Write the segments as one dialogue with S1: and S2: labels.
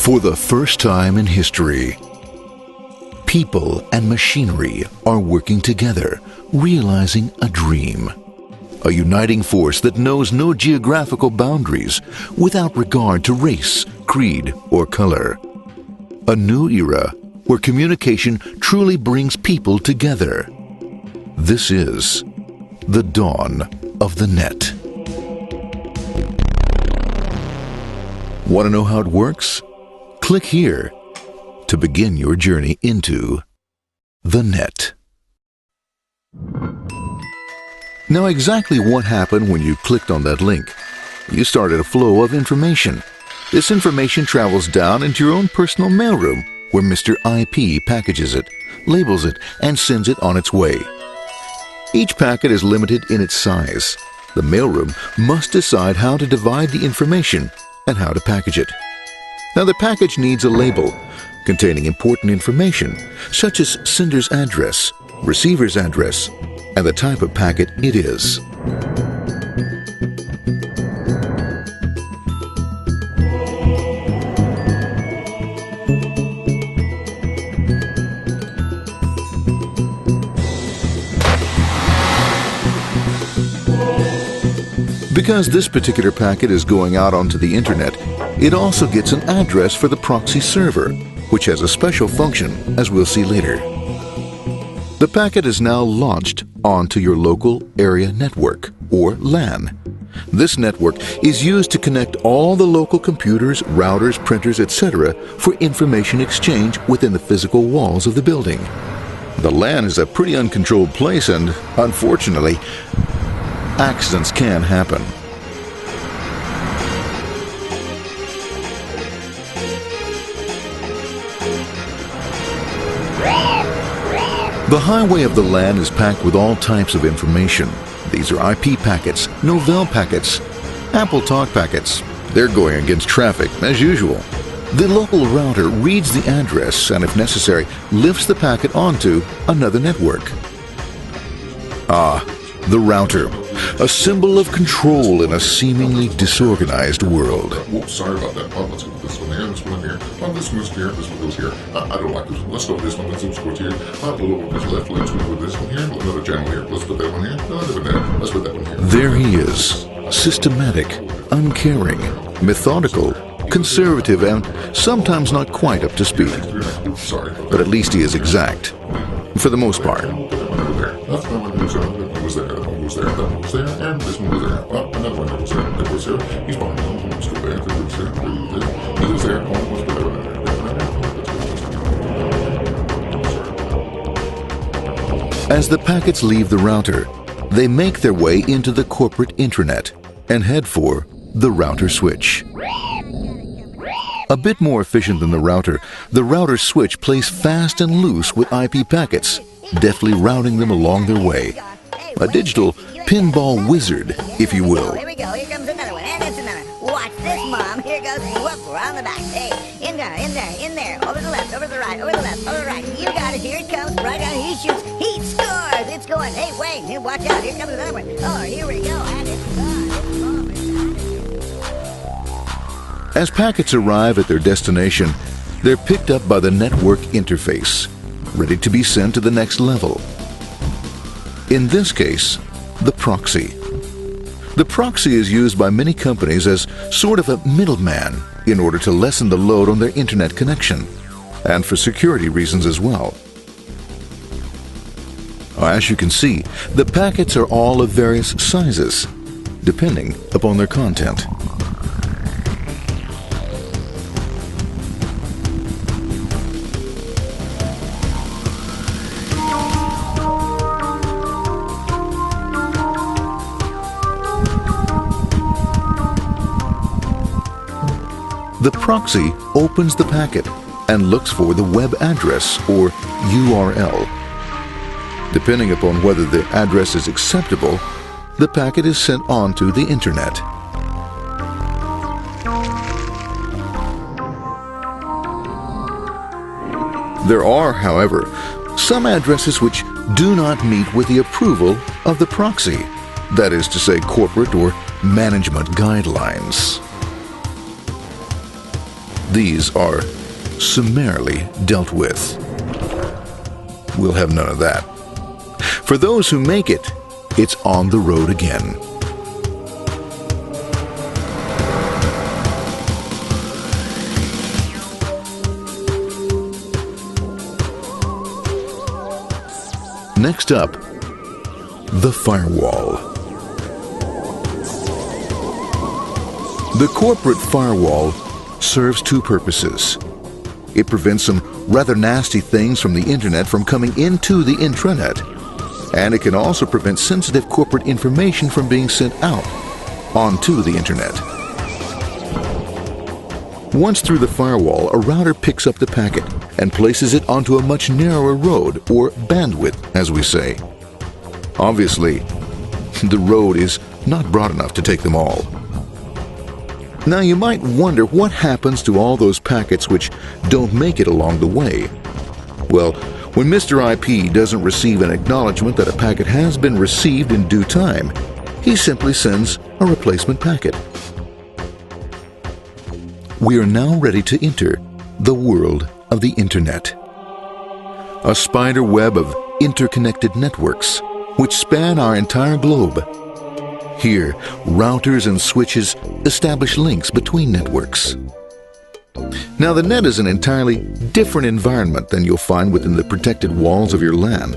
S1: For the first time in history, people and machinery are working together, realizing a dream. A uniting force that knows no geographical boundaries without regard to race, creed, or color. A new era where communication truly brings people together. This is the dawn of the net. Want to know how it works? Click here to begin your journey into the net. Now, exactly what happened when you clicked on that link? You started a flow of information. This information travels down into your own personal mailroom, where Mr. IP packages it, labels it, and sends it on its way. Each packet is limited in its size. The mailroom must decide how to divide the information and how to package it. Now, the package needs a label containing important information, such as sender's address, receiver's address, and the type of packet it is. Because this particular packet is going out onto the internet, it also gets an address for the proxy server, which has a special function, as we'll see later. The packet is now launched onto your local area network, or LAN. This network is used to connect all the local computers, routers, printers, etc. for information exchange within the physical walls of the building. The LAN is a pretty uncontrolled place, and unfortunately, accidents can happen. The highway of the LAN is packed with all types of information. These are IP packets, Novell packets, Apple Talk packets. They're going against traffic, as usual. The local router reads the address and, if necessary, lifts the packet onto another network. The router, a symbol of control in a seemingly disorganized world.
S2: Whoops, sorry about that. Let's go with this one here, this one here. This one's here, this one goes here. I don't like this one. Let's go with this one. Let's go here. A little bit left. Let's go with this one here. Another channel here. Let's put that one here. Let's put that one here.
S1: There he is, systematic, uncaring, methodical, conservative, and sometimes not quite up to speed.
S2: Sorry.
S1: But at least he is exact, for the most part.
S2: That one was there, that one was there, that one was there, and this one was there. Oh, another one that was there, that was there. He's behind one, let's go there, that was there, he was there, oh, let's go there.
S1: As the packets leave the router, they make their way into the corporate intranet and head for the router switch. A bit more efficient than the router switch plays fast and loose with IP packets, deftly routing them along their way. A digital pinball wizard, if you will.
S3: Here we go, here comes another one, and it's another. Watch this, Mom. Here goes, whoop, we're on the back. Hey, in there, over the left, over the right, over the left, over the right. You got it, here it comes, right on, he shoots, he scores, it's going. Hey, wait, here, watch out, here comes another one. Oh, here we go, and it's gone,
S1: As packets arrive at their destination, they're picked up by the network interface, ready to be sent to the next level. In this case, the proxy. The proxy is used by many companies as sort of a middleman in order to lessen the load on their internet connection, and for security reasons as well. As you can see, the packets are all of various sizes, depending upon their content. The proxy opens the packet and looks for the web address or URL. Depending upon whether the address is acceptable, the packet is sent on to the internet. There are, however, some addresses which do not meet with the approval of the proxy, that is to say, corporate or management guidelines. these are summarily dealt with. We'll have none of that. For those who make it, it's on the road again. Next up, the firewall. The corporate firewall serves two purposes. It prevents some rather nasty things from the internet from coming into the intranet, and it can also prevent sensitive corporate information from being sent out onto the internet. Once through the firewall, a router picks up the packet and places it onto a much narrower road, or bandwidth, as we say. Obviously, the road is not broad enough to take them all. Now you might wonder what happens to all those packets which don't make it along the way. Well, when Mr. IP doesn't receive an acknowledgement that a packet has been received in due time, he simply sends a replacement packet. We are now ready to enter the world of the Internet. A spider web of interconnected networks which span our entire globe. Here, routers and switches establish links between networks. Now, the net is an entirely different environment than you'll find within the protected walls of your LAN.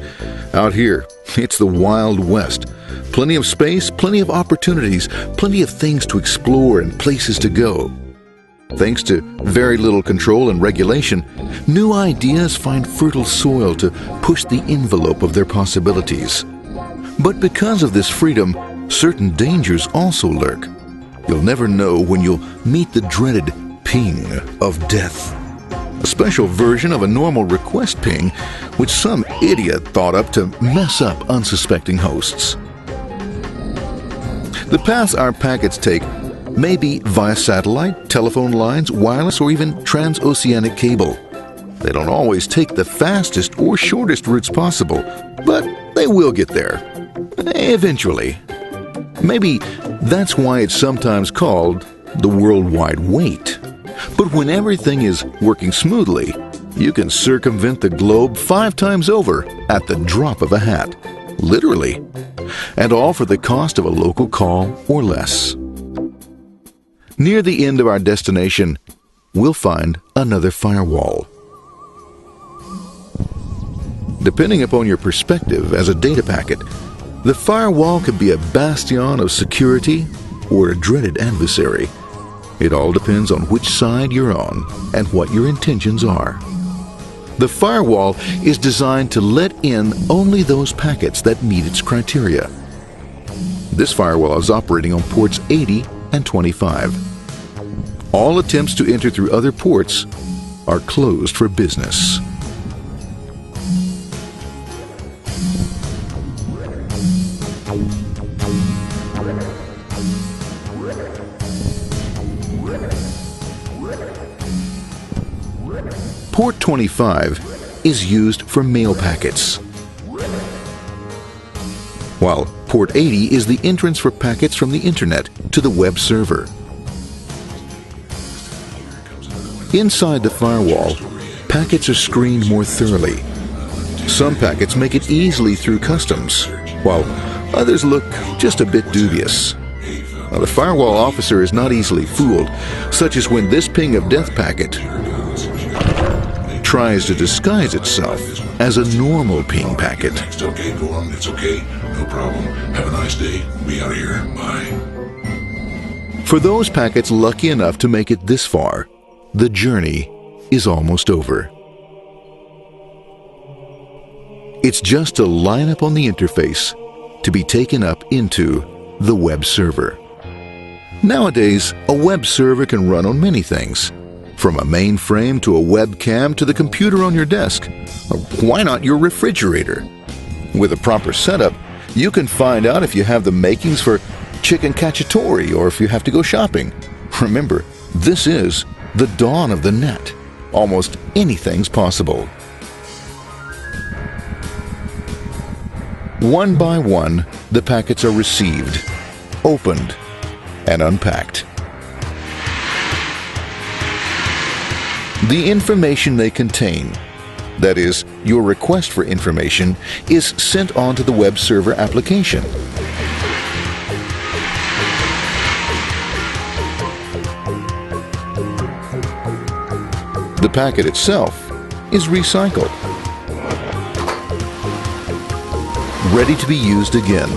S1: Out here, it's the Wild West. Plenty of space, plenty of opportunities, plenty of things to explore and places to go. Thanks to very little control and regulation, new ideas find fertile soil to push the envelope of their possibilities. But because of this freedom, certain dangers also lurk. You'll never know when you'll meet the dreaded ping of death. A special version of a normal request ping, which some idiot thought up to mess up unsuspecting hosts. The paths our packets take may be via satellite, telephone lines, wireless, or even transoceanic cable. They don't always take the fastest or shortest routes possible, but they will get there. Eventually. Maybe that's why it's sometimes called the worldwide wait. But when everything is working smoothly, you can circumvent the globe 5 times over at the drop of a hat. Literally. And all for the cost of a local call or less. Near the end of our destination, we'll find another firewall. Depending upon your perspective as a data packet, the firewall could be a bastion of security or a dreaded adversary. It all depends on which side you're on and what your intentions are. The firewall is designed to let in only those packets that meet its criteria. This firewall is operating on ports 80 and 25. All attempts to enter through other ports are closed for business. Port 25 is used for mail packets, while Port 80 is the entrance for packets from the Internet to the web server. Inside the firewall, packets are screened more thoroughly. Some packets make it easily through customs, while others look just a bit dubious. Now, the firewall officer is not easily fooled, such as when this ping of death packet tries to disguise itself as a normal ping packet.
S2: It's okay, go on, it's okay, no problem. Have a nice day, be out of here, bye.
S1: For those packets lucky enough to make it this far, the journey is almost over. It's just a lineup on the interface to be taken up into the web server. Nowadays, a web server can run on many things, from a mainframe to a webcam to the computer on your desk. Or why not your refrigerator? With a proper setup, you can find out if you have the makings for chicken cacciatore or if you have to go shopping. Remember, this is the dawn of the net. Almost anything's possible. One by one, the packets are received, opened, and unpacked. The information they contain, that is, your request for information, is sent on to the web server application. The packet itself is recycled, ready to be used again,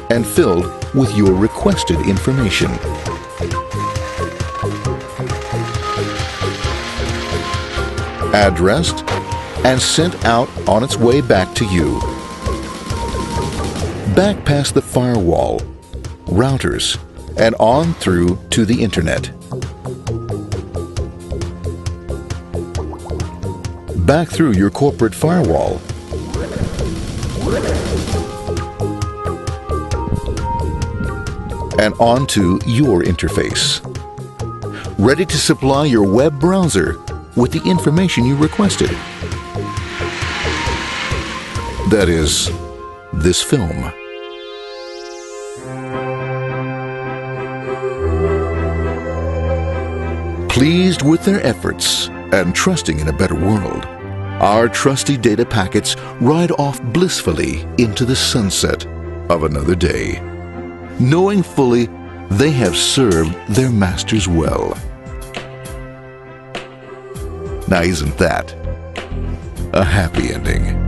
S1: and filled with your requested information. Addressed and sent out on its way back to you. Back past the firewall, routers, and on through to the internet. Back through your corporate firewall. And onto your interface. Ready to supply your web browser with the information you requested. That is, this film. Pleased with their efforts and trusting in a better world, our trusty data packets ride off blissfully into the sunset of another day, knowing fully they have served their masters well. Now, isn't that a happy ending?